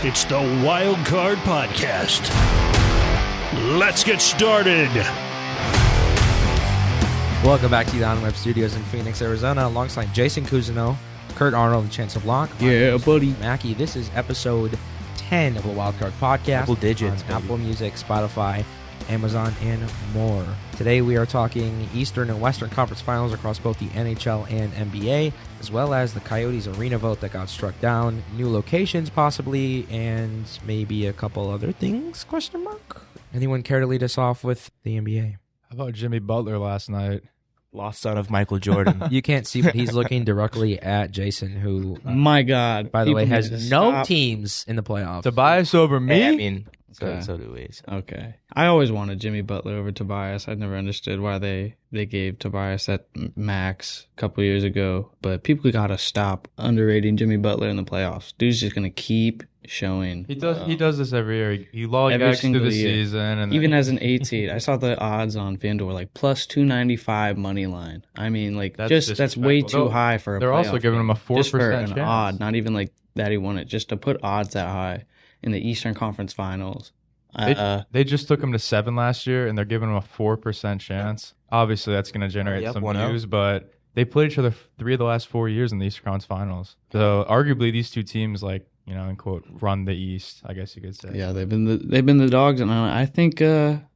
It's the Wildcard Podcast. Let's get started. Welcome back to the On Web Studios in Phoenix, Arizona, alongside Jason Cousineau, Kurt Arnold, and Chancellor Block. Yeah, buddy. Mackie, this is episode 10 of the Wildcard Podcast. Double digits, on baby. Apple Music, Spotify, Amazon, and more. Today we are talking Eastern and Western Conference Finals across both the NHL and NBA, as well as the Coyotes arena vote that got struck down, new locations possibly, and maybe a couple other things, question mark? Anyone care to lead us off with the NBA? How about Jimmy Butler last night? Lost son of Michael Jordan. You can't see, but he's looking directly at Jason, who, My God. by the way, People has need to no stop. teams in the playoffs. Tobias over me? Hey, I mean, Okay. so do we. So. Okay. I always wanted Jimmy Butler over Tobias. I never understood why they gave Tobias that max a couple years ago. But people got to stop underrating Jimmy Butler in the playoffs. Dude's just going to keep showing. He does this every year. He Every lollygags through single the year. season. And Even as an 8 seed, I saw the odds on FanDuel were like plus 295 money line. I mean, like That's that's way disrespectful. too high for a they're also playoff giving him game. a 4% Just for an chance. odd, not even like that he won it, just to put odds that high in the Eastern Conference Finals. They just took him to 7 last year, and they're giving him a 4% chance. Obviously, that's going to generate Yep, some 1-0. views, but they played each other 3 of the last 4 years in the Eastern Conference Finals. So arguably, these two teams, like, you know, in quote, run the East, I guess you could say. Yeah, they've been the dogs, and I think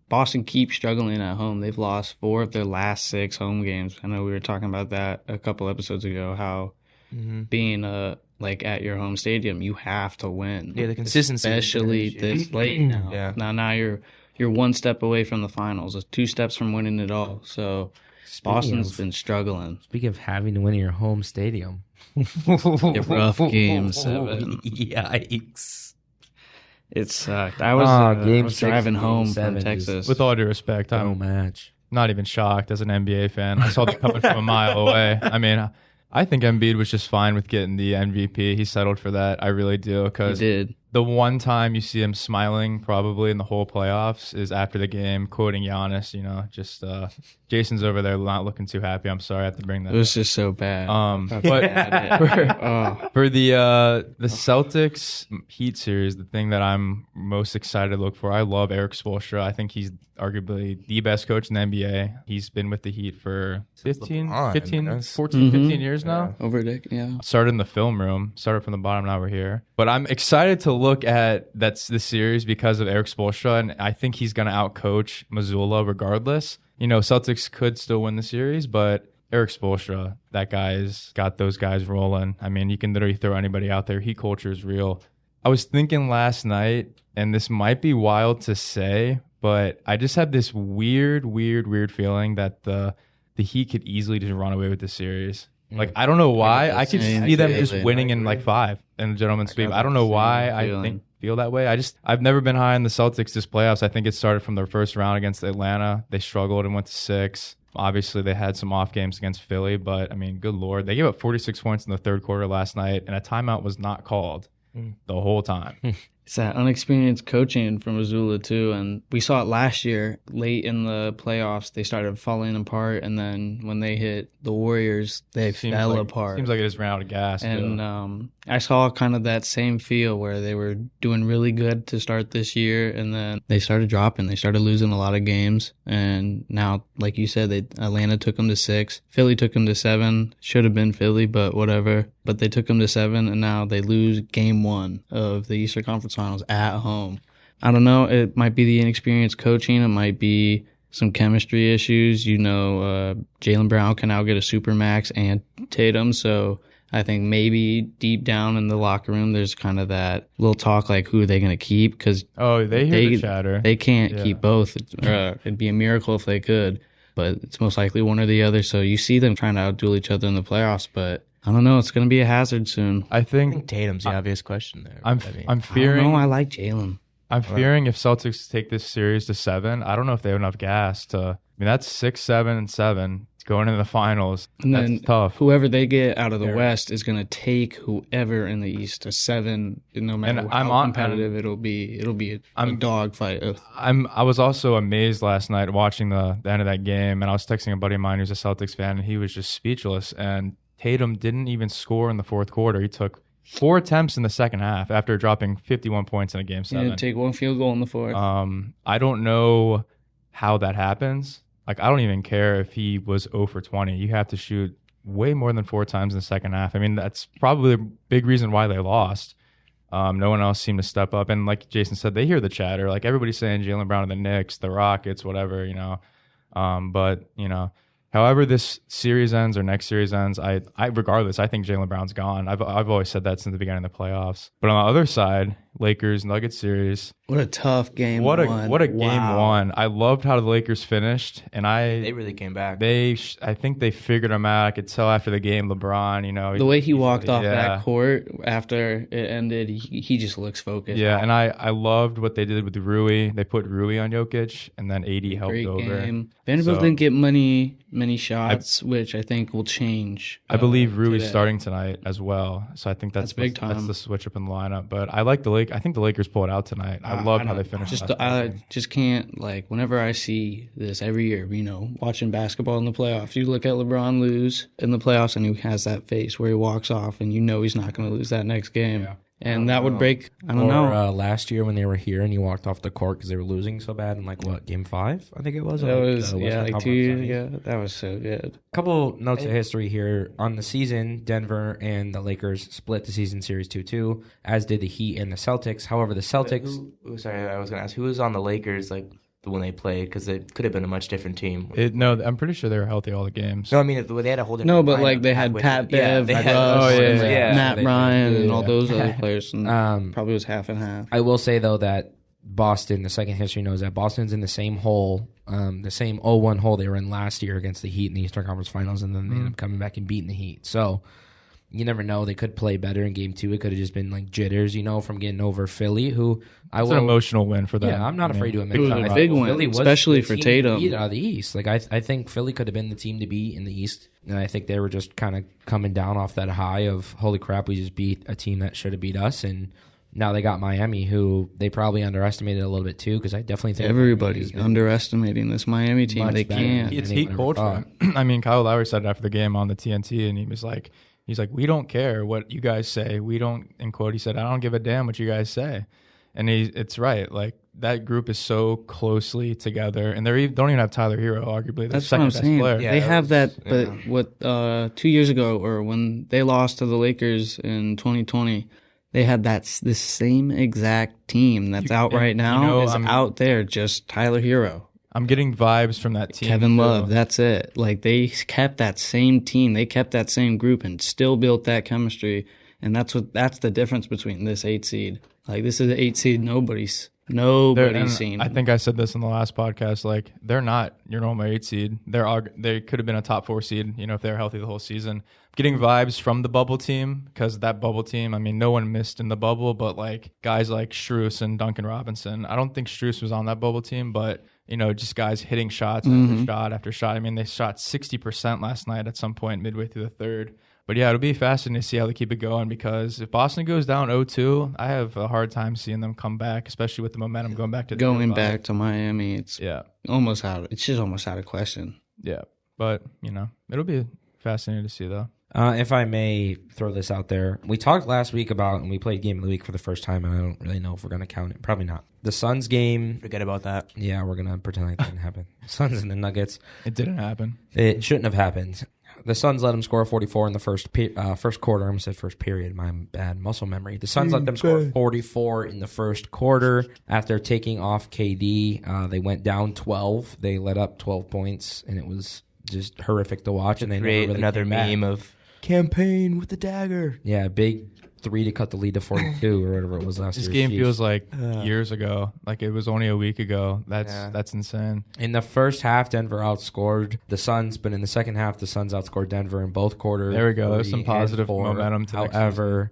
Boston keeps struggling at home. They've lost 4 of their last 6 home games. I know we were talking about that a couple episodes ago. How being like at your home stadium, you have to win. Yeah, the consistency. especially this late now. Yeah. Now you're 1 step away from the finals. It's 2 steps from winning it all. So Boston's been struggling. Speaking of having to win in your home stadium. A rough game 7. Yikes. It sucked. I was, Game I was 6, driving game home 7 from is- Texas. With all due respect, No I'm match. not even shocked as an NBA fan. I saw that coming from a mile away. I mean, I think Embiid was just fine with getting the MVP. He settled for that. I really do. He Because did. the one time you see him smiling probably in the whole playoffs is after the game, quoting Giannis, you know, just Jason's over there not looking too happy. I'm sorry I have to bring that It was just so bad. But Oh. for the Celtics Heat series, the thing that I'm most excited to look for, I love Eric Spoelstra. I think he's arguably the best coach in the NBA. He's been with the Heat for 14, Mhm. 15 years now. Over a decade, yeah. Started in the film room, started from the bottom, now we're here. But I'm excited to look at the series because of Eric Spoelstra, and I think he's going to outcoach Missoula regardless. You know, Celtics could still win the series, but Eric Spoelstra, that guy's got those guys rolling. I mean, you can literally throw anybody out there. Heat culture is real. I was thinking last night, and this might be wild to say, but I just had this weird feeling that the Heat could easily just run away with the series. Like, I don't know why. I could Same see them just feeling. winning in like 5 in the gentleman's sweep. I don't know why I feel that way. I've never been high on the Celtics this playoffs. I think it started from their first round against Atlanta. They struggled and went to 6. Obviously, they had some off games against Philly, but I mean, good Lord. They gave up 46 points in the third quarter last night, and a timeout was not called the whole time. It's that unexperienced coaching from Missoula, too. And we saw it last year. Late in the playoffs, they started falling apart. And then when they hit the Warriors, they fell apart. Seems like it just ran out of gas. And too. I saw kind of that same feel where they were doing really good to start this year, and then they started dropping. They started losing a lot of games, and now, like you said, Atlanta took them to 6. Philly took them to 7. Should have been Philly, but whatever. But they took them to 7, and now they lose game 1 of the Eastern Conference Finals at home. I don't know. It might be the inexperienced coaching. It might be some chemistry issues. You know, Jaylen Brown can now get a supermax and Tatum, so I think maybe deep down in the locker room, there's kind of that little talk like, who are they going to keep? Because they hear the chatter. They can't keep both. It'd be a miracle if they could, but it's most likely one or the other. So you see them trying to outduel each other in the playoffs, but I don't know. It's going to be a hazard soon. I I think think Tatum's the obvious question there. I'm I don't fearing. know. I like Jalen. I'm fearing if Celtics take this series to 7, I don't know if they have enough gas to. I mean, that's 6, 7, and 7 going into the finals. And That's then tough. whoever they get out of the West is going to take whoever in the East to 7. No matter And how competitive it'll be a dog fight. I was also amazed last night watching the end of that game, and I was texting a buddy of mine who's a Celtics fan, and he was just speechless. And Tatum didn't even score in the fourth quarter. 4 attempts in the second half after dropping 51 points in a game 7. Yeah, take 1 field goal in the fourth. I don't know how that happens. Like, I don't even care if he was 0 for 20. You have to shoot way more than 4 times in the second half. I mean, that's probably a big reason why they lost. No one else seemed to step up. And like Jason said, they hear the chatter. Like, everybody's saying Jaylen Brown to the Knicks, the Rockets, whatever, But, however this series ends or next series ends, I regardless, I think Jaylen Brown's gone. I've always said that since the beginning of the playoffs. But on the other side, Lakers Nuggets series. What a tough game. What a one. game one. I loved how the Lakers finished, and They really came back. I think they figured him out. I could tell after the game, LeBron, The way he walked off yeah. that court after it ended, he just looks focused. Yeah, and I loved what they did with Rui. They put Rui on Jokic, and then AD helped Great over. game. Vanderbilt didn't get many shots, which I think will change. I believe Rui's today. starting tonight as well, so I think that's big time. That's the switch up in the lineup. But I like I think the Lakers pull it out tonight. I loved how they finished. I just can't, whenever I see this every year, watching basketball in the playoffs, you look at LeBron lose in the playoffs and he has that face where he walks off and he's not going to lose that next game. Yeah. And that would break, I don't know. Last year when they were here and he walked off the court because they were losing so bad in game 5, I think it was. That was, 2 years. Semis. Yeah, that was so good. Couple notes of history here. On the season, Denver and the Lakers split the season series 2-2, as did the Heat and the Celtics. However, the Celtics... Sorry, I was going to ask, who was on the Lakers when they played? Because it could have been a much different team. I'm pretty sure they were healthy all the games. No, I mean, they had a whole different No, but lineup they had Pat Bev, Yeah, Russ, yeah. Matt Ryan, and all those other players. And probably was half and half. I will say, though, that Boston, the second history knows that Boston's in the same hole, the same 0-1 hole they were in last year against the Heat in the Eastern Conference Finals, and then they ended up coming back and beating the Heat. So you never know. They could play better in Game 2. It could have just been jitters, from getting over Philly, who It's an emotional win for them. Yeah, I'm not afraid to admit it was that. a big win, Philly was especially the for team Tatum. to beat out of the East. I think Philly could have been the team to beat in the East, and I think they were just kind of coming down off that high of, holy crap, we just beat a team that should have beat us, and now they got Miami, who they probably underestimated a little bit too, because I definitely think everybody's underestimating this Miami team. They can't. It's Heat culture. I mean, Kyle Lowry said it after the game on the TNT, and he was like, we don't care what you guys say. We don't, in quote, he said, I don't give a damn what you guys say. And it's right. That group is so closely together, and they don't even have Tyler Hero, arguably the second best player. Yeah, they have that, but 2 years ago, or when they lost to the Lakers in 2020, they had this same exact team that's out right now is out there, just Tyler Hero. I'm getting vibes from that team. Kevin Love, that's it. They kept that same team. They kept that same group and still built that chemistry. And that's the difference between this 8 seed. This is an 8 seed nobody's seen. I think I said this in the last podcast. They're not your normal 8 seed. They could have been a top 4 seed, if they were healthy the whole season. Getting vibes from the bubble team, because that bubble team, no one missed in the bubble, but guys like Strus and Duncan Robinson. I don't think Strus was on that bubble team, but just guys hitting shots after shot after shot. They shot 60% last night at some point midway through the third. But yeah, it'll be fascinating to see how they keep it going, because if Boston goes down 0-2, I have a hard time seeing them come back, especially with the momentum going back to Miami. It's almost out. It's just almost out of question. Yeah, but it'll be fascinating to see though. If I may throw this out there, we talked last week about, and we played Game of the Week for the first time, and I don't really know if we're going to count it. Probably not. The Suns game. Forget about that. Yeah, we're going to pretend like it didn't happen. Suns and the Nuggets. It didn't happen. It shouldn't have happened. The Suns let them score 44 in the first quarter. I almost said first period. My bad muscle memory. The Suns let them score 44 in the first quarter. After taking off KD, they went down 12. They let up 12 points, and it was just horrific to watch. And they create never really another meme of campaign with the dagger. Yeah, big 3 to cut the lead to 42 or whatever it was last year. This game feels like years ago. It was only a week ago. That's insane. In the first half, Denver outscored the Suns, but in the second half, the Suns outscored Denver in both quarters. There we go. There's some positive momentum to However,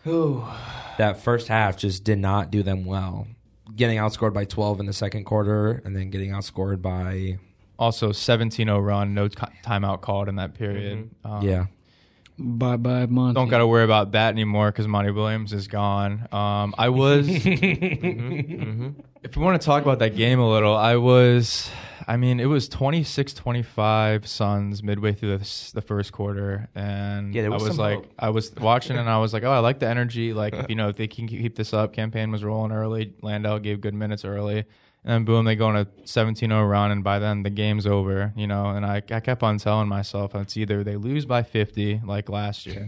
that first half just did not do them well. Getting outscored by 12 in the second quarter, and then getting outscored by... Also, 17-0 run, no timeout called in that period. Yeah. Bye-bye, Monty. Don't got to worry about that anymore because Monty Williams is gone. I was... If we want to talk about that game a little, I I mean, it was 26-25 Suns midway through the first quarter, and Yeah, there was some hope. I was watching and I was like, oh, I like the energy. Like, if they can keep this up, campaign was rolling early. Landau gave good minutes early. And then boom, they go on a 17-0 run, and by then the game's over, and I kept on telling myself it's either they lose by 50 like last year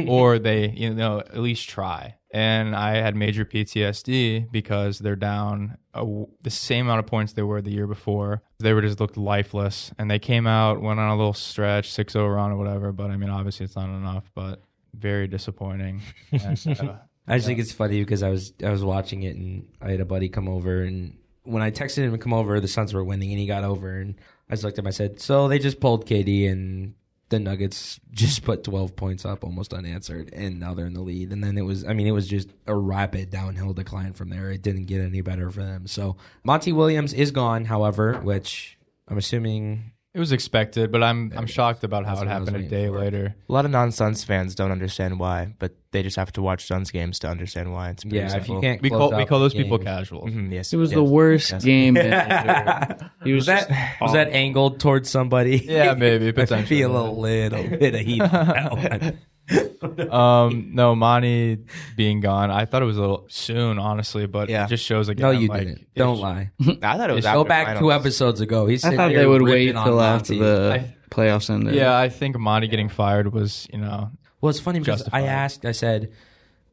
or they, at least try. And I had major PTSD because they're down the same amount of points they were the year before. They were just looked lifeless, and they came out, went on a little stretch, 6-0 run or whatever. But I mean, obviously it's not enough, but very disappointing. And, I just think it's funny because I was watching it, and I had a buddy come over, and when I texted him to come over, the Suns were winning, and he got over, and I just looked at him. I said, so they just pulled KD, and the Nuggets just put 12 points up, almost unanswered, and now they're in the lead. And then it was just a rapid downhill decline from there. It didn't get any better for them. So Monty Williams is gone, however, which I'm assuming... It was expected, but I'm shocked about how it happened a day later. A lot of non-Suns fans don't understand why, but they just have to watch Suns games to understand why. It's pretty simple. If you can't We call those games. people casuals. Mhm, yes, It was yes. the worst Yes. game ever. He Was that angled towards somebody? Yeah, maybe I potentially. feel a little bit of heat on that one. No, Monty being gone, I thought it was a little soon, honestly, but Yeah. it just shows again. No, you like, didn't. Don't lie. I thought it was Go after back finals. 2 episodes ago. He's I sitting thought there they would ripping wait on till after Monty. the playoffs ended. Yeah, I think Monty getting fired was, Well, it's funny because Justified. I said,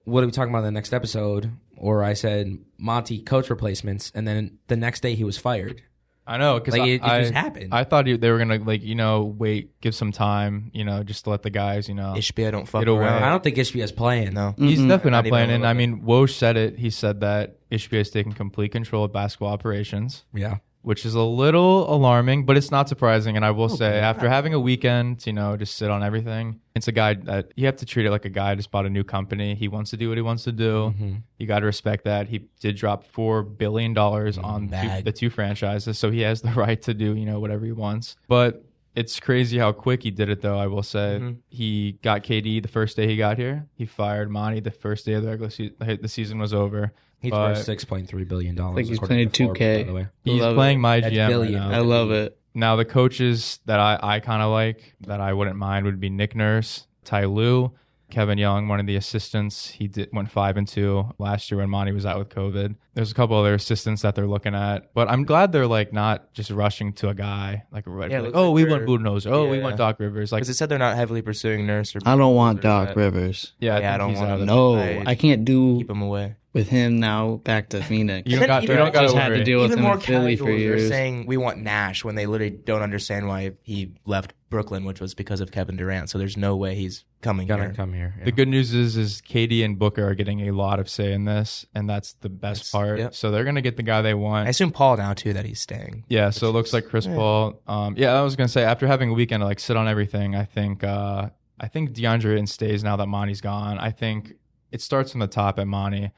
what are we talking about in the next episode? Or I said, Monty coach replacements, and then the next day he was fired. I know, because Like, it just happened. I thought they were going to, wait, give some time, just to let the guys, Ishbia don't fuck Get away. around. I don't think Ishbia's playing. No. He's definitely not Not even playing. a And little I bit. mean, Woj said it. He said that Ishbia is taking complete control of basketball operations, Yeah. which is a little alarming, but it's not surprising. And I will say, after having a weekend, just sit on everything, it's a guy that you have to treat it like a guy just bought a new company. He wants to do what he wants to do. Mm-hmm. You got to respect that. He did drop $4 billion on the 2 franchises, so he has the right to do, whatever he wants. But it's crazy how quick he did it, though, I will say. He got KD the first day he got here. He fired Monty the first day of the regular season. The season was over. He's But worth $6.3 billion. Like he's according playing to Forbes, 2K. by the way. He's Love playing it. my That's GM right billion. now. I love it. Now, the coaches that I kind of like, that I wouldn't mind, would be Nick Nurse, Ty Lue, Kevin Young, one of the assistants. He went 5-2 last year when Monty was out with COVID. There's a couple other assistants that they're looking at, but I'm glad they're not just rushing to a guy Yeah, it we looks want like they're- Budenholzer. Oh, we Yeah. want Doc Rivers. Because it said they're not heavily pursuing Nurse. Or I don't want or Doc that. Rivers. yeah, Yeah, I don't he's want out of him. the- No, I can't do Keep him away. with him now back to Phoenix. You don't got Even you don't got just to had to worry. deal with Even him more in Philly for casuals are years. saying we want Nash when they literally don't understand why he left Brooklyn, which was because of Kevin Durant. So there's no way he's coming Gotta here. come here. The good news is KD and Booker are getting a lot of say in this, and that's the best part. yep. So they're going to get the guy they want. I assume Paul now too that he's staying. Yeah, so it looks like Chris Paul. I was gonna say after having a weekend to sit on everything, I think DeAndre Ayton stays now that Monty's gone. I think it starts from the top at Monty.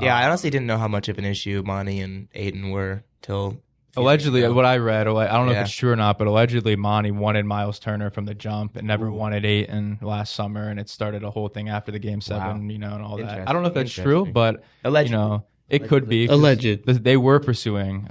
Yeah, I honestly didn't know how much of an issue Monty and Aiden were till Allegedly, what I read, I don't know Yeah. if it's true or not, but allegedly Monty wanted Miles Turner from the jump and never wanted Ayton last summer, and it started a whole thing after the Game 7, and all that. I don't know if that's true, Interesting. but Allegedly. it could be. 'cause Alleged. They were pursuing.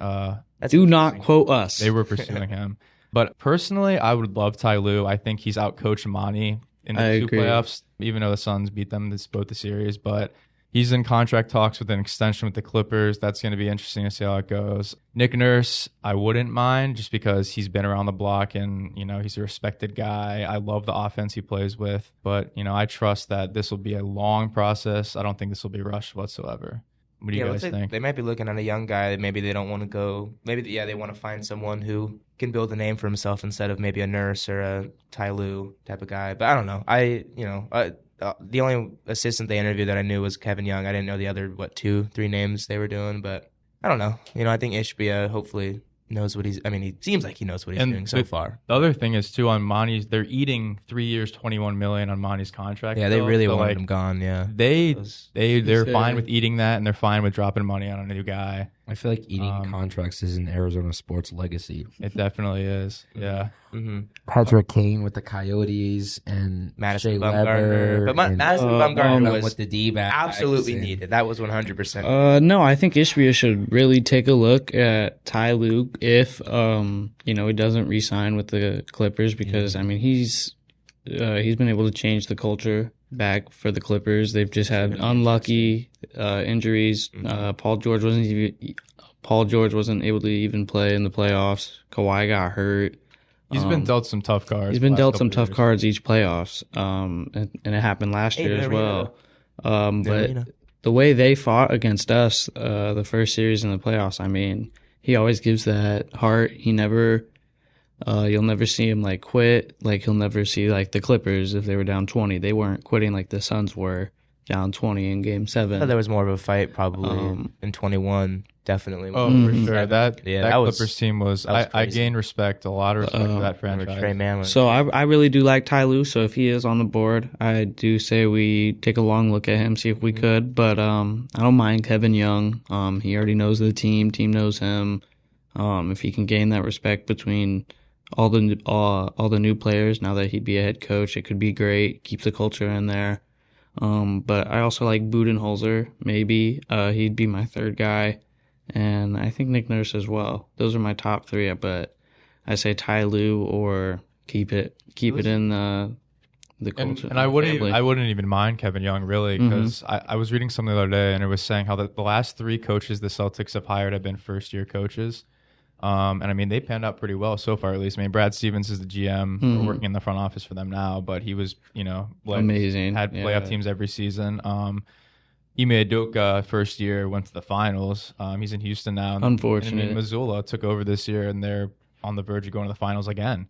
That's Do not interesting. quote us. They were pursuing him. But personally, I would love Ty Lue. I think he's outcoached Monty in the I 2 agree. playoffs, even though the Suns beat them both the series. But he's in contract talks with an extension with the Clippers. That's going to be interesting to see how it goes. Nick Nurse, I wouldn't mind just because he's been around the block and, he's a respected guy. I love the offense he plays with. But, I trust that this will be a long process. I don't think this will be rushed whatsoever. What do you it guys looks like think? They might be looking at a young guy that maybe they don't want to go. Maybe they want to find someone who can build a name for himself instead of maybe a Nurse or a Ty Lue type of guy. But I don't know. The only assistant they interviewed that I knew was Kevin Young. I didn't know the other 2-3 names they were doing. But I don't know. I think Ishbia hopefully knows what he's. I mean, he seems like he knows what he's doing so far. The other thing is too on Monty's, they're eating 3 years, $21 million on Monty's contract. Yeah, they bill. really So, wanted him gone. Yeah, They're said- fine with eating that, and they're fine with dropping money on a new guy. I feel like eating contracts is an Arizona sports legacy. It definitely is. Yeah. Mm-hmm. Patrick Kane with the Coyotes and Madison Shea Bumgarner. Weber But Madison Bumgarner was with the D-backs absolutely and- needed. That was 100%. No, I think Ishbia should really take a look at Ty Lue if he doesn't re-sign with the Clippers, because I mean he's been able to change the culture back for the Clippers. They've just had unlucky injuries. Paul George wasn't able to even play in the playoffs. Kawhi got hurt. He's been dealt some tough cards. He's been the last dealt some couple tough years. cards each playoffs, and it happened last year as well. But the way they fought against us, the first series in the playoffs, I mean, he always gives that heart. He never, you'll never see him like quit. Like he'll never see like the Clippers if they were down 20. They weren't quitting like the Suns were down 20 in Game 7. There was more of a fight probably in 21. Definitely. Oh, for sure. That was- Clippers team was I crazy. gained respect, a lot of respect for that Remember franchise. Trey Mann. So I really do like Ty Lue. So if he is on the board, I do say we take a long look at him, see if we could. But I don't mind Kevin Young. He already knows the team. Team knows him. If he can gain that respect between all the new players, now that he'd be a head coach, it could be great. Keep the culture in there. But I also like Budenholzer. Maybe he'd be my third guy. And I think Nick Nurse as well. Those are my top three, but I say Ty Lue or keep it in the culture. And I wouldn't even mind Kevin Young really, because I was reading something the other day and it was saying how the last three coaches the Celtics have hired have been first year coaches. And I mean they panned out pretty well so far, at least. I mean Brad Stevens is the GM. We're working in the front office for them now, but he was amazing. Had playoff teams every season. Ime Udoka first year went to the finals. He's in Houston now. Unfortunate. And Missoula took over this year, and they're on the verge of going to the finals again.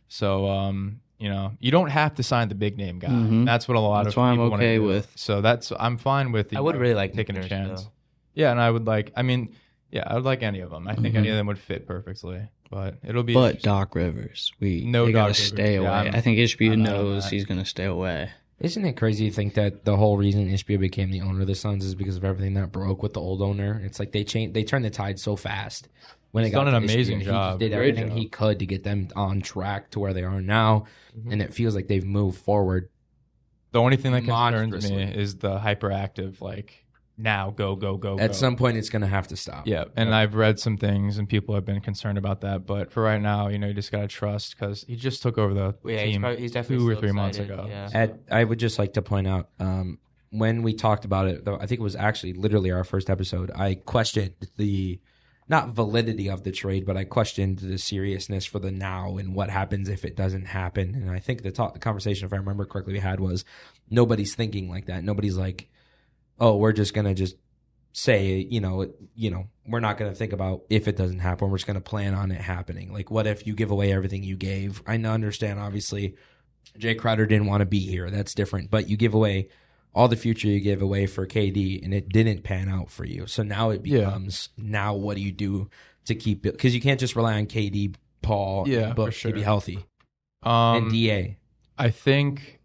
So, you don't have to sign the big name guy. That's what a lot That's of why people I'm want to okay do. with. So I'm fine with. I would really like taking Nick a Nurse, chance. though. Yeah, and I would like. I mean, yeah, I would like any of them. I think any of them would fit perfectly. But it'll be. But Doc Rivers, they Doc gotta Rivers. stay away. Yeah, I think Ishbia I'm out on knows that. he's gonna stay away. Isn't it crazy to think that the whole reason Ishbia became the owner of the Suns is because of everything that broke with the old owner? It's like they turned the tide so fast. When He's it got done an to amazing Ishbia, job. He just did Great everything job. he could to get them on track to where they are now, and it feels like they've moved forward. The only thing that concerns me Monstrously. is the hyperactive, like now go. At some point, it's going to have to stop. Yeah, and I've read some things, and people have been concerned about that. But for right now, you just got to trust, because he just took over the team he's definitely 2 or still 3 months excited, ago. yeah. I would just like to point out, when we talked about it, though, I think it was actually literally our first episode, I questioned the, not validity of the trade, but I questioned the seriousness for the now and what happens if it doesn't happen. And I think the conversation, if I remember correctly, we had was nobody's thinking like that. Nobody's like, oh, we're just going to just say, we're not going to think about if it doesn't happen. We're just going to plan on it happening. Like, what if you give away everything you gave? I understand, obviously, Jay Crowder didn't want to be here. That's different. But you give away all the future you gave away for KD, and it didn't pan out for you. So now it becomes, now what do you do to keep it? Because you can't just rely on KD, Paul, and Book for sure. to be healthy. And DA. I think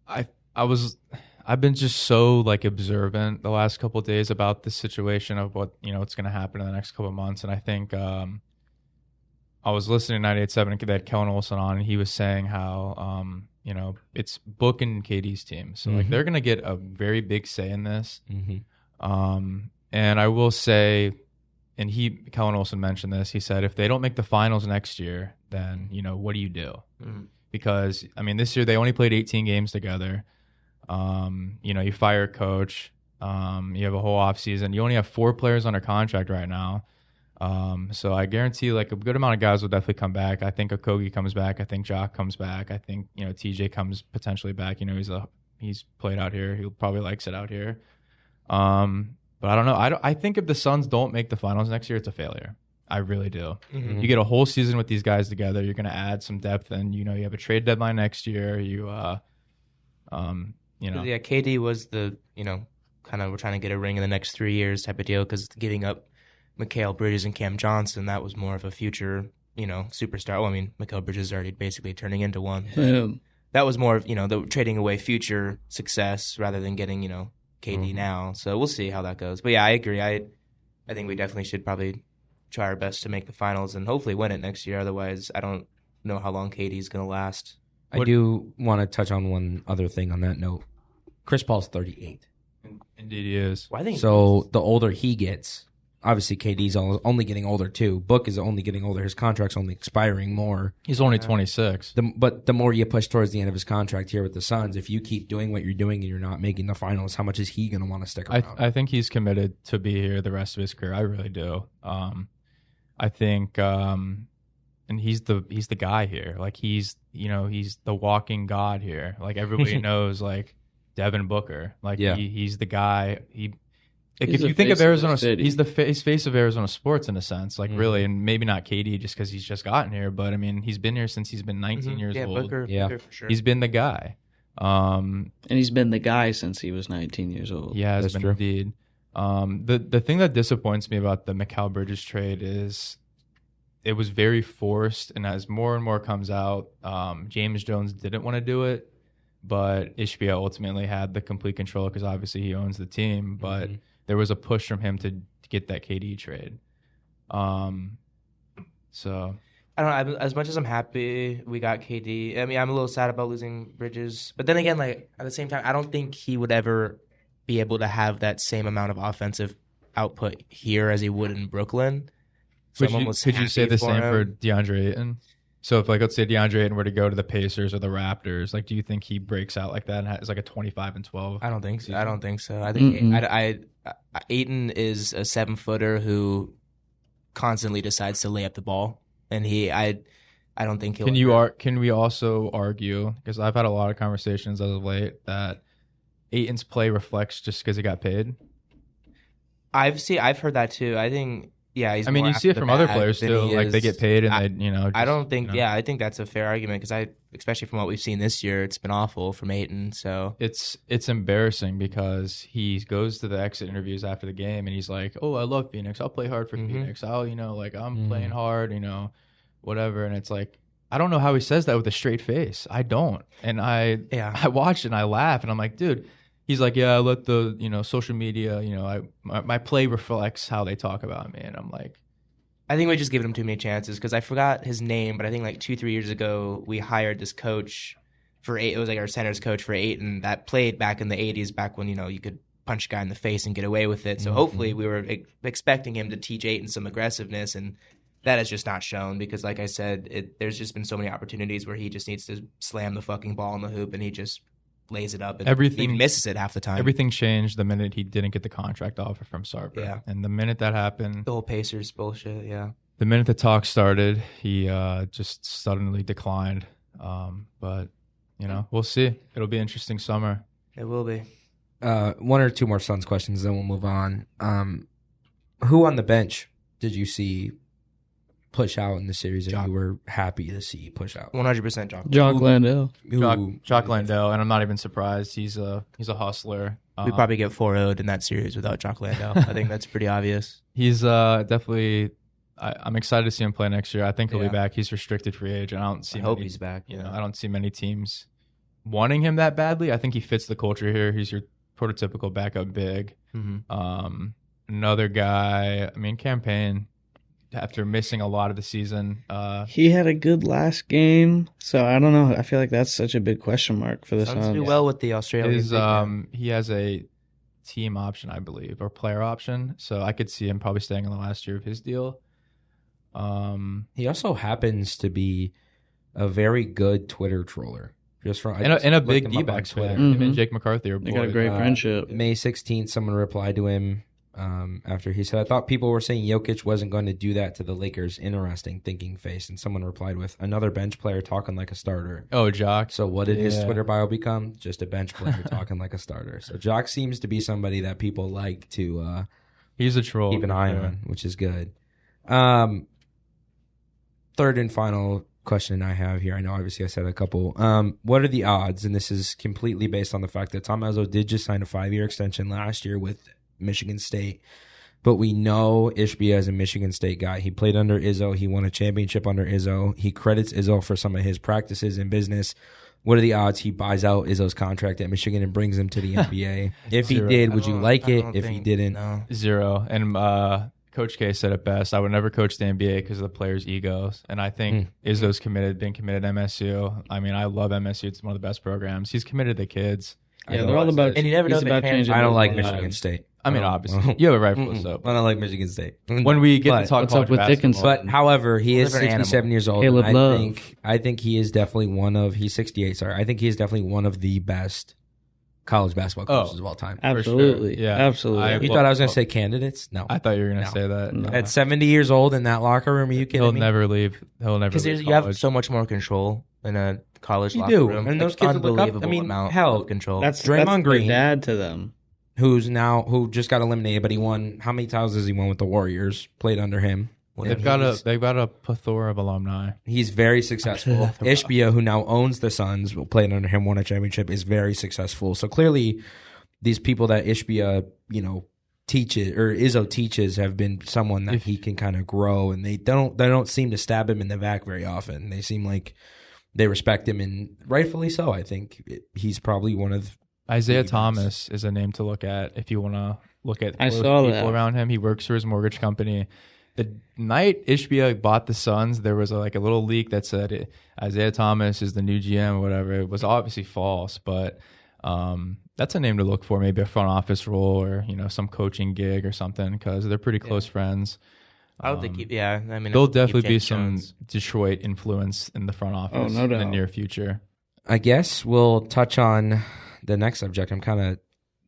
I've been just so like observant the last couple of days about the situation of what what's going to happen in the next couple of months, and I think I was listening to 98.7 and they had Kellen Olson on, and he was saying how it's Book and KD's team, so like they're going to get a very big say in this. And I will say, and Kellen Olson mentioned this. He said if they don't make the finals next year, then what do you do? Because I mean this year they only played 18 games together. You fire a coach, you have a whole off season. You only have 4 players under contract right now. So I guarantee like a good amount of guys will definitely come back. I think Okogie comes back. I think Jock comes back. I think, TJ comes potentially back. He's played out here. He probably likes it out here. But I don't know. I think if the Suns don't make the finals next year, it's a failure. I really do. You get a whole season with these guys together. You're going to add some depth, and you have a trade deadline next year. Yeah, KD was the, kind of we're trying to get a ring in the next 3 years type of deal, because giving up Mikal Bridges and Cam Johnson, that was more of a future, superstar. Well, I mean, Mikal Bridges is already basically turning into one. That was more of, the trading away future success rather than getting, KD now. So we'll see how that goes. But yeah, I agree. I think we definitely should probably try our best to make the finals and hopefully win it next year. Otherwise, I don't know how long KD's going to last. I do want to touch on one other thing on that note. Chris Paul's 38. Indeed, he is. Well, I think So the older he gets, obviously KD's only getting older too. Book is only getting older. His contract's only expiring more. He's only 26. But the more you push towards the end of his contract here with the Suns, if you keep doing what you're doing and you're not making the finals, how much is he going to want to stick around? I think he's committed to be here the rest of his career. I really do. I think, and he's the guy here. Like he's the walking god here. Like everybody knows, like Devin Booker. Like he's the guy. If you think of Arizona, he's the face of Arizona sports in a sense, like really, and maybe not KD just because he's just gotten here, but I mean, he's been here since he's been 19 years old. Booker for sure. He's been the guy. And he's been the guy since he was 19 years old. Yeah, has That's been true. indeed. The thing that disappoints me about the Mikal Bridges trade is it was very forced, and as more and more comes out, James Jones didn't want to do it, but Ishbia ultimately had the complete control because obviously he owns the team, but there was a push from him to get that KD trade. So I don't know. As much as I'm happy we got KD, I mean, I'm a little sad about losing Bridges. But then again, like at the same time, I don't think he would ever be able to have that same amount of offensive output here as he would in Brooklyn. So could you say the same for DeAndre Ayton? So if, like, let's say DeAndre Ayton were to go to the Pacers or the Raptors, like, do you think he breaks out like that and has like a 25-12? I don't think so. I don't think so. I think Ayton is a 7-footer who constantly decides to lay up the ball, and I don't think he'll. Can we also argue, because I've had a lot of conversations as of late, that Ayton's play reflects just because he got paid? I've heard that too. I think. Yeah, he's you see it from other players too. Like they get paid and I don't think. Yeah, I think that's a fair argument because especially from what we've seen this year, it's been awful from Ayton. So it's embarrassing because he goes to the exit interviews after the game and he's like, "Oh, I love Phoenix. I'll play hard for Phoenix. I'm playing hard. Whatever." And it's like, I don't know how he says that with a straight face. I don't. And I watch it and I laugh and I'm like, dude. He's like, yeah, I let the, social media, my play reflects how they talk about me. And I'm like, I think we just given him too many chances because I forgot his name, but I think like 2-3 years ago, we hired this coach it was like our center's coach for Ayton that played back in the 80s, back when, you could punch a guy in the face and get away with it. So hopefully we were expecting him to teach Ayton some aggressiveness, and that has just not shown because, like I said, there's just been so many opportunities where he just needs to slam the fucking ball in the hoop and he just lays it up and he misses it half the time. Everything changed the minute he didn't get the contract offer from Sarver. Yeah. And the minute that happened, the whole Pacers bullshit, yeah. The minute the talk started, he just suddenly declined. But, we'll see. It'll be an interesting summer. It will be. One or two more Suns questions, then we'll move on. Who on the bench did you see push out in the series that you were happy to see push out? 100% Jock. Jock Landale. Jock Landale, and I'm not even surprised. He's a hustler. We'd probably get 4-0'd in that series without Jock Landale. I think that's pretty obvious. He's definitely. I'm excited to see him play next year. I think he'll be back. He's restricted free agent. I hope he's back. I don't see many teams wanting him that badly. I think he fits the culture here. He's your prototypical backup big. Another guy. Campaign. After missing a lot of the season. He had a good last game, so I don't know. I feel like that's such a big question mark for the Suns. Do well with the Australians. He has a team option, I believe, or player option, so I could see him probably staying in the last year of his deal. He also happens to be a very good Twitter troller. And a big D-backs fan. Him and Jake McCarthy are boys. They got a great friendship. May 16th, someone replied to him after he said, "I thought people were saying Jokic wasn't going to do that to the Lakers. Interesting thinking face." And someone replied with, "Another bench player talking like a starter." Oh, Jock. So what did his Twitter bio become? Just a bench player talking like a starter. So Jock seems to be somebody that people like to he's a troll. Keep an eye on, which is good. Third and final question I have here. I know obviously I said a couple. What are the odds, and this is completely based on the fact that Tom Izzo did just sign a 5-year extension last year with Michigan State, but we know Ishbia is a Michigan State guy. He played under Izzo. He won a championship under Izzo. He credits Izzo for some of his practices in business. What are the odds he buys out Izzo's contract at Michigan and brings him to the NBA? If he did, would you like it? If he didn't, no. 0. And Coach K said it best. I would never coach the NBA because of the players' egos. And I think Izzo's being committed to MSU. I mean, I love MSU. It's one of the best programs. He's committed to kids. Yeah, they're all about. And you never know he's the about fans- changing. I don't their like lives. Michigan State. I mean, obviously, you have a right for this up. I don't like Michigan State. When we get to talk What's college up with basketball, Dickinson? But however, he is Different 67 animal. years old. Caleb and Love. I think he is definitely one of. He's 68. Sorry, I think he is definitely one of the best college basketball coaches of all time. Absolutely, sure. Yeah. absolutely. You thought I was going to say candidates? No. I thought you were going to No. say that. No. At 70 years old in that locker room, are you kidding He'll me? never leave. He'll never Because leave you have college. so much more control in a college You locker do. room. And those Like, kids look up- I unbelievable mean, amount hell, of control. That's Draymond their Green. dad to them. Who just got eliminated, but he won. How many titles has he won with the Warriors? Played under him. They've got a plethora of alumni. He's very successful. Ishbia, who now owns the Suns, played under him, won a championship, is very successful. So clearly, these people that Ishbia, teaches or Izzo teaches have been someone that he can kind of grow, and they don't seem to stab him in the back very often. They seem like they respect him, and rightfully so. I think he's probably one of Isaiah the Thomas is a name to look at if you want to look at I close saw people that. around him. He works for his mortgage company. The night Ishbia bought the Suns, there was a little leak that said Isaiah Thomas is the new GM or whatever. It was obviously false, but that's a name to look for. Maybe a front office role or some coaching gig or something because they're pretty close friends. I would think, I mean, There'll keep definitely be James some Jones. Detroit influence in the front office no in the doubt. near future. I guess we'll touch on the next subject. I'm kind of a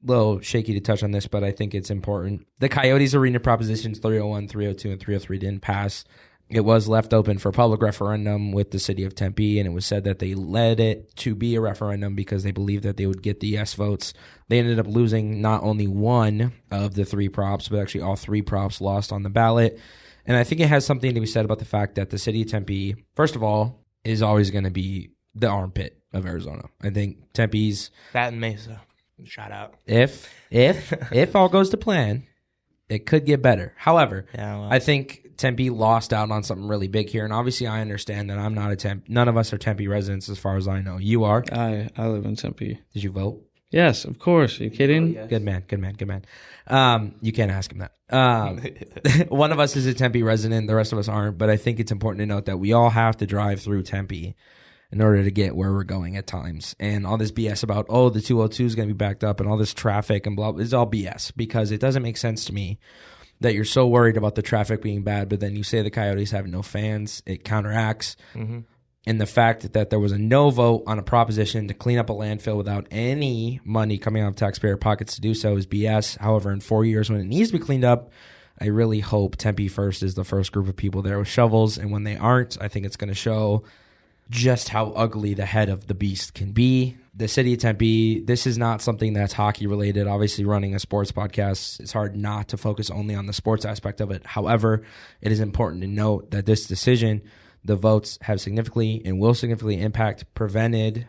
little shaky to touch on this, but I think it's important. The Coyotes Arena Propositions 301, 302, and 303 didn't pass. It was left open for public referendum with the city of Tempe, and it was said that they led it to be a referendum because they believed that they would get the yes votes. They ended up losing not only one of the three props, but actually all three props lost on the ballot. And I think it has something to be said about the fact that the city of Tempe, first of all, is always going to be the armpit of Arizona. I think Tempe's That and Mesa. Shout out. if all goes to plan, it could get better. However, Yeah, well, I think Tempe lost out on something really big here, and obviously I understand that I'm not a Tempe. None of us are Tempe residents, as far as I know. You are. I live in Tempe. Did you vote? Yes, of course. Are you kidding? Good man. You can't ask him that. One of us is a Tempe resident. The rest of us aren't. But I think it's important to note that we all have to drive through Tempe in order to get where we're going at times. And all this BS about, the 202 is going to be backed up and all this traffic and blah, blah, is all BS because it doesn't make sense to me that you're so worried about the traffic being bad, but then you say the Coyotes have no fans. It counteracts. And the fact that there was a no vote on a proposition to clean up a landfill without any money coming out of taxpayer pockets to do so is BS. However, in 4 years when it needs to be cleaned up, I really hope Tempe First is the first group of people there with shovels. And when they aren't, I think it's going to show just how ugly the head of the beast can be. The city of Tempe, this is not something that's hockey related. Obviously, running a sports podcast, it's hard not to focus only on the sports aspect of it. However, it is important to note that this decision, the votes have significantly and will significantly prevented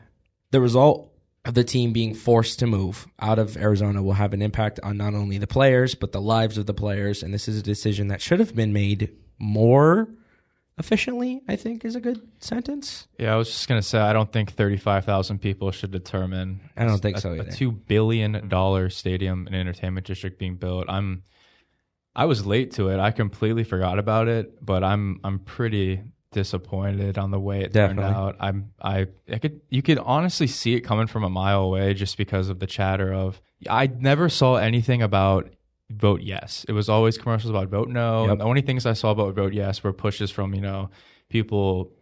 the result of the team being forced to move out of Arizona will have an impact on not only the players, but the lives of the players. And this is a decision that should have been made more efficiently, I think is a good sentence. Yeah, I was just going to say, I don't think 35,000 people should determine I don't think so a either. $2 billion stadium and entertainment district being built. I was late to it. I completely forgot about it, but I'm pretty disappointed on the way it turned out. You could honestly see it coming from a mile away just because of the chatter of, I never saw anything about vote yes. It was always commercials about vote no. Yep. The only things I saw about vote yes were pushes from, people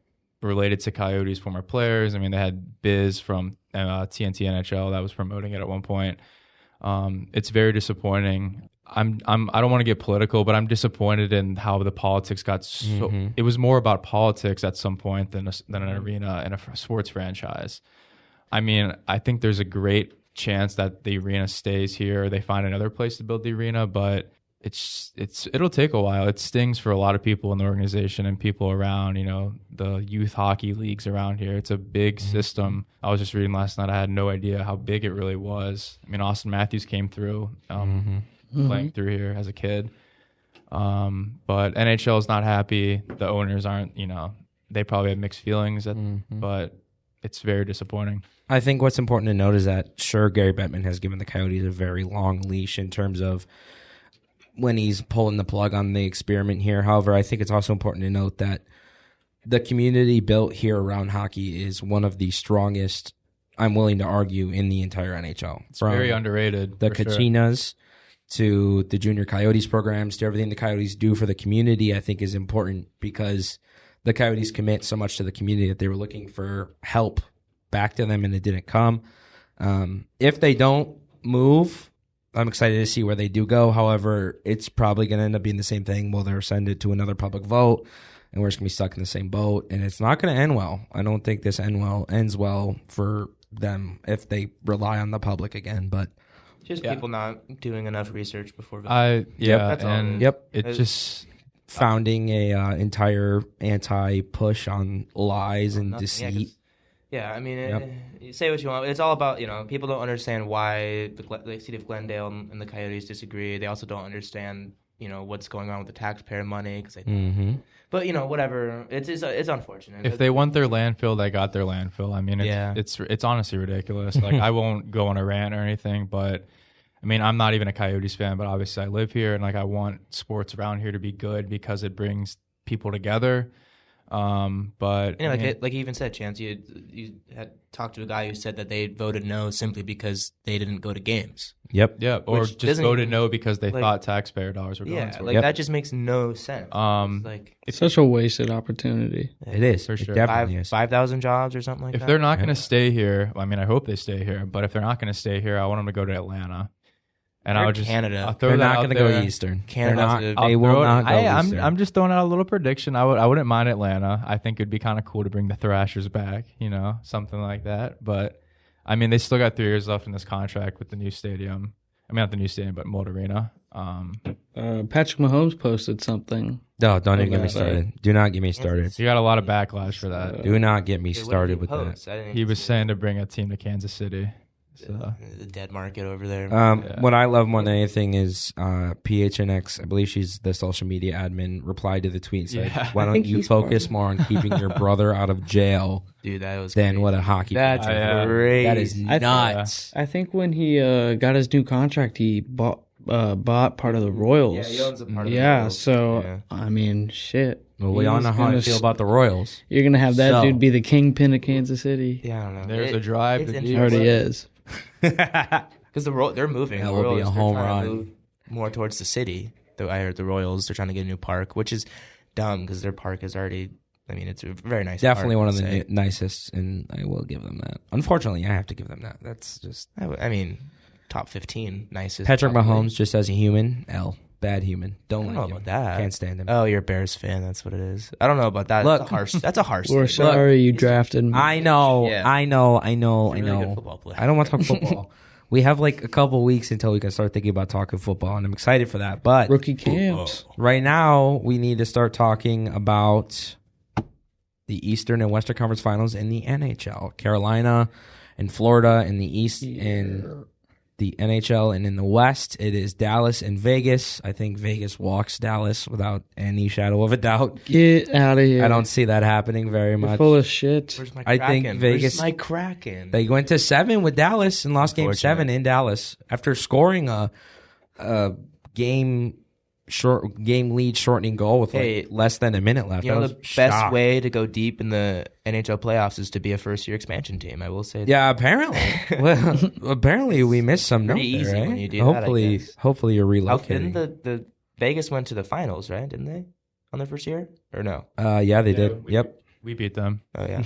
related to Coyotes, former players. I mean, they had Biz from TNT NHL that was promoting it at one point. It's very disappointing. I don't want to get political, but I'm disappointed in how the politics got so. It was more about politics at some point than an arena and a sports franchise. I mean, I think there's a great chance that the arena stays here. They find another place to build the arena, but it'll take a while. It stings for a lot of people in the organization and people around, the youth hockey leagues around here. It's a big system. I was just reading last night. I had no idea how big it really was. I mean, Austin Matthews came through playing through here as a kid. But NHL is not happy. The owners aren't, they probably have mixed feelings, but it's very disappointing. I think what's important to note is that, sure, Gary Bettman has given the Coyotes a very long leash in terms of when he's pulling the plug on the experiment here. However, I think it's also important to note that the community built here around hockey is one of the strongest, I'm willing to argue, in the entire NHL. It's very underrated. The for sure. Kachinas to the junior Coyotes programs to everything the Coyotes do for the community, I think is important because the Coyotes commit so much to the community that they were looking for help back to them and it didn't come. If they don't move, I'm excited to see where they do go. However, it's probably going to end up being the same thing. Will they send it to another public vote and we're just going to be stuck in the same boat? And it's not going to end well. I don't think this ends well for them if they rely on the public again. But just people not doing enough research before voting. That's all. It just founding a entire anti-push on lies and deceit. I mean, you say what you want. It's all about, people don't understand why the city of Glendale and the Coyotes disagree. They also don't understand, what's going on with the taxpayer money. But, whatever. It's unfortunate. If they want their landfill, they got their landfill. I mean, it's honestly ridiculous. Like, I won't go on a rant or anything, but, I mean, I'm not even a Coyotes fan, but obviously I live here, and, like, I want sports around here to be good because it brings people together. But like you even said, Chance, you had talked to a guy who said that they voted no simply because they didn't go to games. Or just voted no because they thought taxpayer dollars were going to it. That just makes no sense. It's such a wasted opportunity. It is for sure. Definitely is. 5,000 jobs or something like that. If they're not going to stay here, I mean, I hope they stay here. But if they're not going to stay here, I want them to go to Atlanta. And I'll just Canada. They're not going to go Eastern. Canada. They will not go Eastern. I'm just throwing out a little prediction. I wouldn't mind Atlanta. I think it'd be kind of cool to bring the Thrashers back, something like that. But I mean, they still got 3 years left in this contract with the new stadium. I mean, not the new stadium, but Mold Arena. Patrick Mahomes posted something. No, don't even get me started. Do not get me started. You got a lot of backlash for that. Do not get me started with that. He was saying to bring a team to Kansas City. So. The dead market over there. What I love more than anything is PHNX, I believe she's the social media admin, replied to the tweet and said, why don't you focus more on keeping your brother out of jail than crazy. What a hockey That's crazy. That is nuts. I think when he got his new contract, he bought part of the Royals. Yeah, he owns a part of the Royals. So, I mean, shit. Well, we all know how I feel about the Royals. You're going to have that dude be the kingpin of Kansas City. Yeah, I don't know. There's a drive. He already is. Because they're moving. That will be a home run. Move more towards the city. Though I heard the Royals, they're trying to get a new park, which is dumb because their park is already. I mean, it's a very nice. Definitely park, one of the nicest, and I will give them that. Unfortunately, I have to give them that. That's just. I mean, top 15 nicest. Patrick Mahomes, just as a human, bad human. Don't like him. About that. Can't stand him. Oh, you're a Bears fan. That's what it is. I don't know about that. Look, that's a harsh. We're sorry you drafted me. I know. Yeah. I know. He's a really good football player. I don't want to talk football. We have like a couple weeks until we can start thinking about talking football, and I'm excited for that. But rookie camps. Right now, we need to start talking about the Eastern and Western Conference Finals in the NHL. Carolina and Florida in the East, and the NHL, and in the West, it is Dallas and Vegas. I think Vegas walks Dallas without any shadow of a doubt. Get out of here. I don't see that happening very much. You're full of shit. Where's my I Kraken? think Vegas. Where's my Kraken? They went to 7 with Dallas and lost game 7 in Dallas after scoring a game lead shortening goal with less than a minute left. The best way to go deep in the NHL playoffs is to be a first-year expansion team. I will say that. Yeah, apparently. Well, apparently we missed some note easy there, right? when you do hopefully, that, I guess. Hopefully you're relocating. Didn't the Vegas went to the finals, right? Didn't they on their first year or no? Yeah, they did. Yep. We beat them. Oh yeah.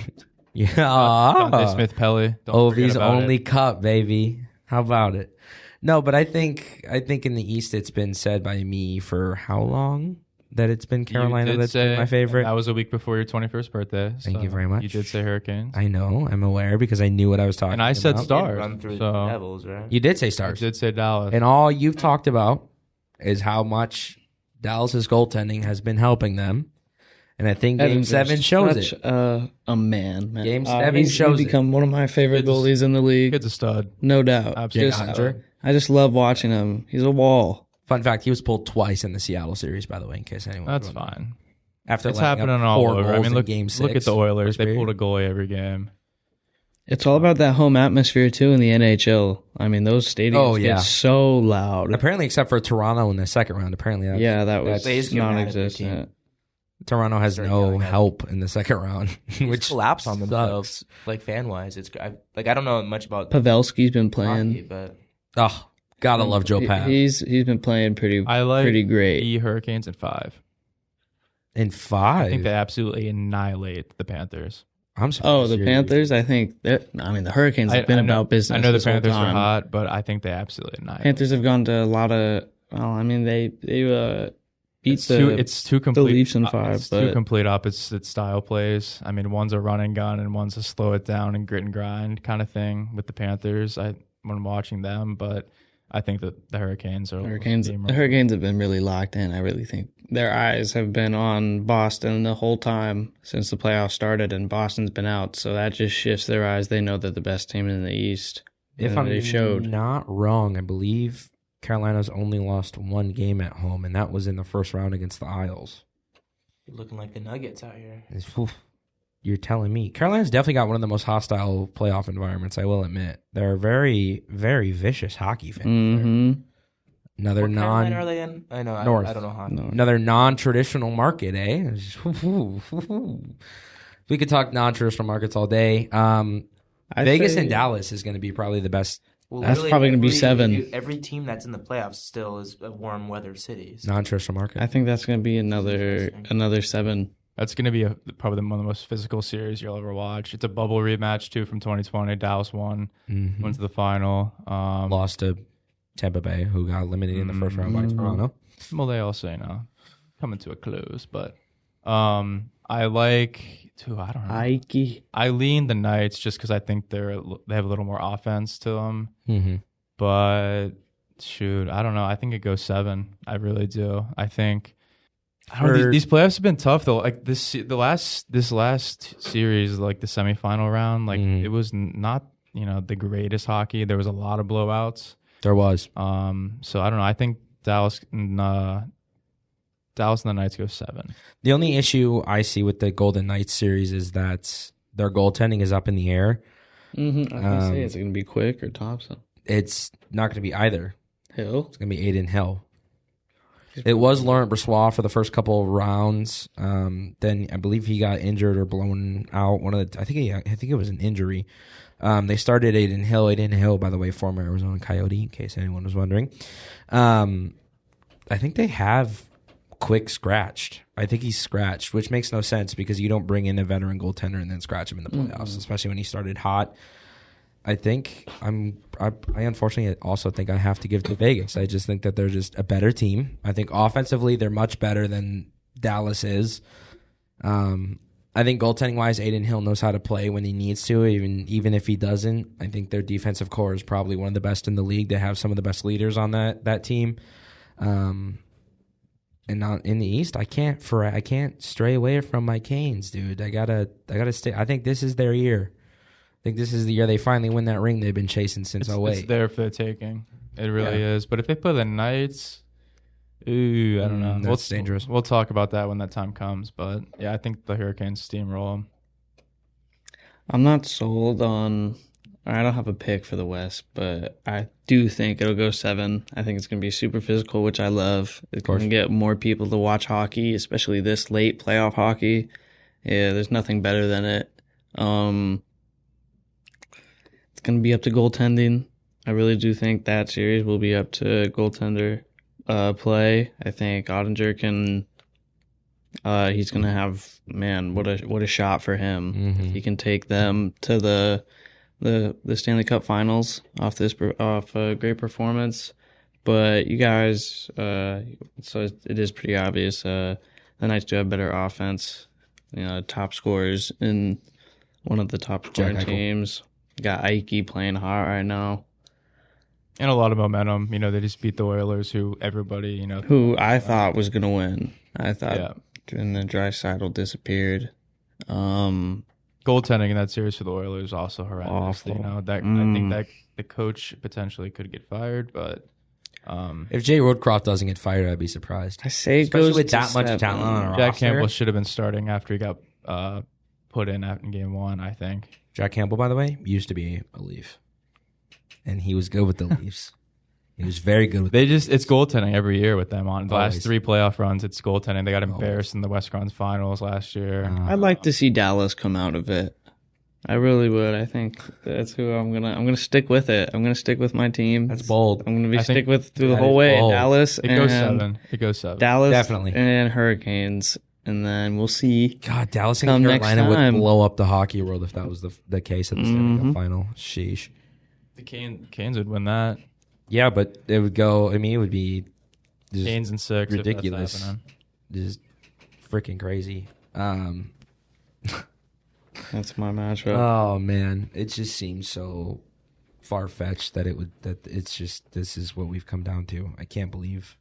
Yeah. Dante Smith-Pelly. Ovi's only cup, baby. How about it? No, but I think in the East it's been said by me for how long that it's been Carolina that's been my favorite. That was a week before your 21st birthday. Thank you very much. You did say Hurricanes. I know. I'm aware because I knew what I was talking about. And I said Stars. Run through so the Devils, right? You did say Stars. You did say Dallas. And all you've talked about is how much Dallas's goaltending has been helping them. And I think Game 7 shows it. A man. Game 7 shows he's become one of my favorite goalies in the league. Kid's a stud. No doubt. Absolutely. I just love watching him. He's a wall. Fun fact, he was pulled twice in the Seattle series, by the way, in case anyone. That's fine. After it's happening all over. I mean, look Game 6. Look at the Oilers. They pulled a goalie every game. It's all about that home atmosphere too in the NHL. I mean, those stadiums get so loud. Apparently, except for Toronto in the second round. Apparently, that was That's non-existent. Toronto has no help in the second round, which collapse on sucks. themselves, like fan wise. I don't know much about Pavelski's been playing, hockey, but gotta love Joe Pat. He's been playing pretty great. The Hurricanes in 5. In 5, I think they absolutely annihilate the Panthers. I'm surprised. The Panthers. I think the Hurricanes have been about business. I know the this whole Panthers are time. hot, but I think they absolutely annihilate. Panthers have gone to a lot of. Well, I mean, they beat it's two complete, the Leafs in 5. It's but two complete opposite style plays. I mean, one's a run and gun, and one's a slow it down and grit and grind kind of thing with the Panthers. When I'm watching them, but I think that the Hurricanes are The Hurricanes have been really locked in. I really think their eyes have been on Boston the whole time since the playoffs started, and Boston's been out. So that just shifts their eyes. They know they're the best team in the East. If I'm not wrong, I believe Carolina's only lost 1 game at home, and that was in the first round against the Isles. you're looking like the Nuggets out here. You're telling me. Carolina's definitely got one of the most hostile playoff environments, I will admit. They're very, very vicious hockey fans. Mm-hmm. Another What Carolina are they in? I know. North. I don't know hockey. Another non-traditional market, eh? We could talk non-traditional markets all day. Vegas and Dallas is going to be probably the best. Well, That's probably going to be 7. Every team that's in the playoffs still is a warm weather city. So. Non-traditional market. I think that's going to be another 7. That's going to be probably one of the most physical series you'll ever watch. It's a bubble rematch, too, from 2020. Dallas won, went to the final. Lost to Tempe Bay, who got eliminated in the first round by Toronto. Well, they also, coming to a close. But I like, I don't know. Ike. I lean the Knights just because I think they have a little more offense to them. Mm-hmm. But, shoot, I don't know. I think it goes 7. I really do. I think... I don't know, these playoffs have been tough though. Like this last series, like the semifinal round, like it was not the greatest hockey. There was a lot of blowouts. There was. So I don't know. I think Dallas and the Knights go 7. The only issue I see with the Golden Knights series is that their goaltending is up in the air. Mm-hmm. I was going to say, is it going to be Quick or Thompson? It's not going to be either. Hill? It's going to be Aiden Hill. It was Laurent Brossoit for the first couple of rounds. Then I believe he got injured or blown out. I think it was an injury. They started Aiden Hill. Aiden Hill, by the way, former Arizona Coyote, in case anyone was wondering. I think they have Quick scratched. I think he's scratched, which makes no sense because you don't bring in a veteran goaltender and then scratch him in the playoffs, especially when he started hot. I think I unfortunately also think I have to give to Vegas. I just think that they're just a better team. I think offensively they're much better than Dallas is. I think goaltending wise, Aiden Hill knows how to play when he needs to, even if he doesn't. I think their defensive core is probably one of the best in the league. They have some of the best leaders on that team. And not in the East, I can't stray away from my Canes, dude. I gotta stay. I think this is their year. I think this is the year they finally win that ring they've been chasing since 08. It's there for the taking. It really is. But if they play the Knights, I don't know. That's dangerous. We'll talk about that when that time comes. But, yeah, I think the Hurricanes steamroll them. I'm not sold on... I don't have a pick for the West, but I do think it'll go 7. I think it's going to be super physical, which I love. It's going to get more people to watch hockey, especially this late playoff hockey. Yeah, there's nothing better than it. It's going to be up to goaltending. I really do think that series will be up to goaltender play. I think Ottinger can. He's going to have what a shot for him. Mm-hmm. He can take them to the Stanley Cup Finals off a great performance. But you guys, so it is pretty obvious. The Knights do have better offense. Top scorers in one of the top scoring teams. Got Ike playing hot right now. And a lot of momentum. They just beat the Oilers, who everybody, Who I thought was going to win. I thought and then Draisaitl disappeared. Goaltending in that series for the Oilers is also horrendous. Awful. I think that the coach potentially could get fired, but... if Jay Woodcroft doesn't get fired, I'd be surprised. I say it especially goes with to that much 7. talent on our Jack roster. Campbell should have been starting after he got put in game one, I think. Jack Campbell, by the way, used to be a Leaf. And he was good with the Leafs. He was very good with It's goaltending every year with them on the Always. last 3 playoff runs. It's goaltending. They got embarrassed in the West Conference Finals last year. I'd like to see Dallas come out of it. I really would. I think that's who I'm gonna stick with it. I'm gonna stick with my team. That's bold. I'm gonna be I think stick with through the that whole is way. bold. Dallas It and goes 7. It goes 7. Dallas Definitely. and Hurricanes, and then we'll see. God, Dallas and Come next Carolina would time. blow up the hockey world if that was the case at the Stanley Cup final. Sheesh. The Canes would win that. Yeah, but it would go. I mean, it would be just Canes and 6. if that's ridiculous, happening. just freaking crazy. That's my matchup. Oh man, it just seems so far fetched that it's just this is what we've come down to. I can't believe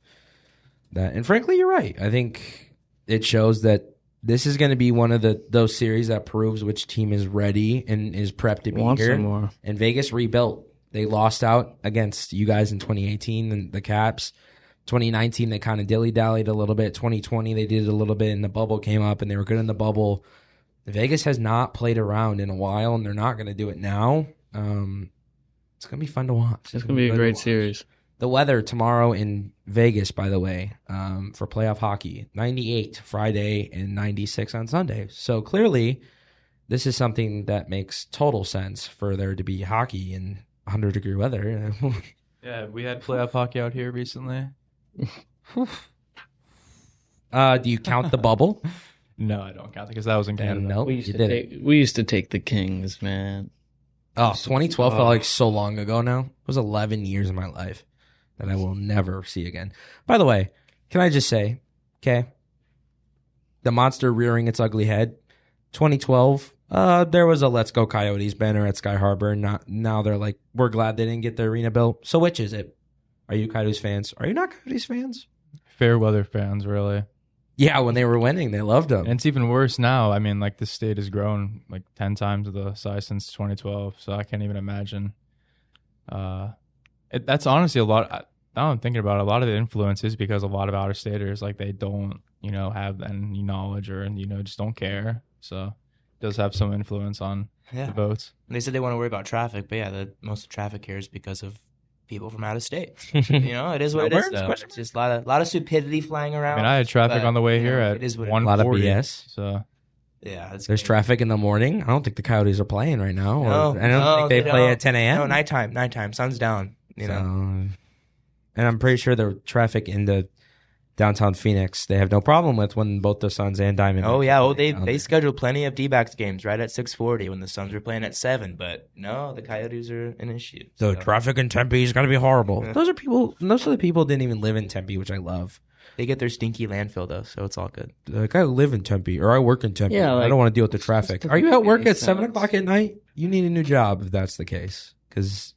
that. And frankly, you're right. I think it shows that this is going to be one of those series that proves which team is ready and is prepped to be Want here. some more. And Vegas rebuilt. They lost out against you guys in 2018 and the Caps. 2019 they kind of dilly-dallied a little bit. 2020 they did a little bit and the bubble came up and they were good in the bubble. Vegas has not played around in a while and they're not going to do it now. It's going to be fun to watch. It's gonna be a great series. The weather tomorrow in Vegas, by the way, for playoff hockey, 98 Friday and 96 on Sunday. So clearly this is something that makes total sense for there to be hockey in 100-degree weather. Yeah, we had playoff hockey out here recently. Do you count the bubble? No, I don't count it because that was in Canada. No, We you did it. used to take the Kings, man. Oh, 2012 felt like so long ago now. It was 11 years of my life that I will never see again. By the way, can I just say, okay, the monster rearing its ugly head, 2012, there was a Let's Go Coyotes banner at Sky Harbor. Now they're like, we're glad they didn't get the arena built. So which is it? Are you Coyotes fans? Are you not Coyotes fans? Fair weather fans, really. Yeah, when they were winning, they loved them. And it's even worse now. I mean, like, the state has grown like 10 times the size since 2012, so I can't even imagine. That's honestly a lot. Now I'm thinking about it, a lot of the influence is because a lot of out-of-staters, like, they don't, have any knowledge or, just don't care. So it does have some influence on the votes. They said they want to worry about traffic, but yeah, most of the traffic here is because of people from out of state. It is what it is, though. It's just a lot of stupidity flying around. I mean, I had traffic on the way here at it is what it is. 1:40. A lot of BS. So Yeah, There's traffic in the morning. I don't think the Coyotes are playing right now. No, I don't think they play don't. at 10 a.m. No, nighttime. Sun's down. You know. And I'm pretty sure the traffic in the downtown Phoenix, they have no problem with when both the Suns and Diamondbacks. Oh yeah, play. they scheduled plenty of D-backs games right at 6:40 when the Suns were playing at 7. But no, the Coyotes are an issue. So traffic in Tempe is going to be horrible. Yeah. Those are people. Most of the people didn't even live in Tempe, which I love. They get their stinky landfill though, so it's all good. Like, I live in Tempe or I work in Tempe. Yeah, I don't want to deal with the just traffic. the Are you at work at makes 7 sense. o'clock at night? You need a new job if that's the case, because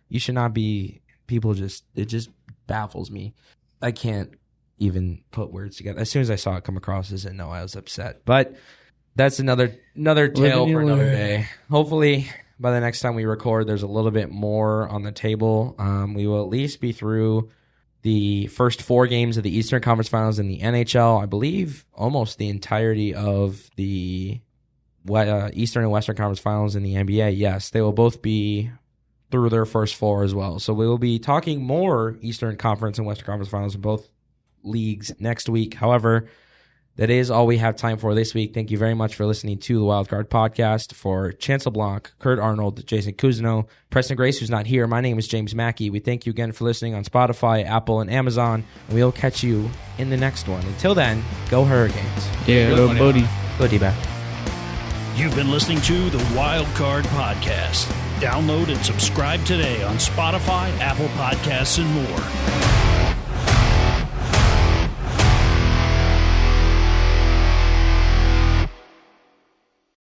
you should not be. People it just baffles me. I can't even put words together. As soon as I saw it come across, I didn't know I was upset. But that's another tale for another day. Hopefully, by the next time we record, there's a little bit more on the table. We will at least be through the first 4 games of the Eastern Conference Finals in the NHL. I believe almost the entirety of the Eastern and Western Conference Finals in the NBA. Yes, they will both be through their first 4 as well. So we will be talking more Eastern Conference and Western Conference Finals in both leagues next week. However, that is all we have time for this week. Thank you very much for listening to the Wildcard Podcast. For Chancellor Blanc, Kurt Arnold, Jason Cousineau, Preston Grace, who's not here, my name is James Mackey. We thank you again for listening on Spotify, Apple, and Amazon. And we'll catch you in the next one. Until then, go Hurricanes. Yeah, Good go one, Bodie. Go D-back. You've been listening to the Wildcard Podcast. Download and subscribe today on Spotify, Apple Podcasts, and more.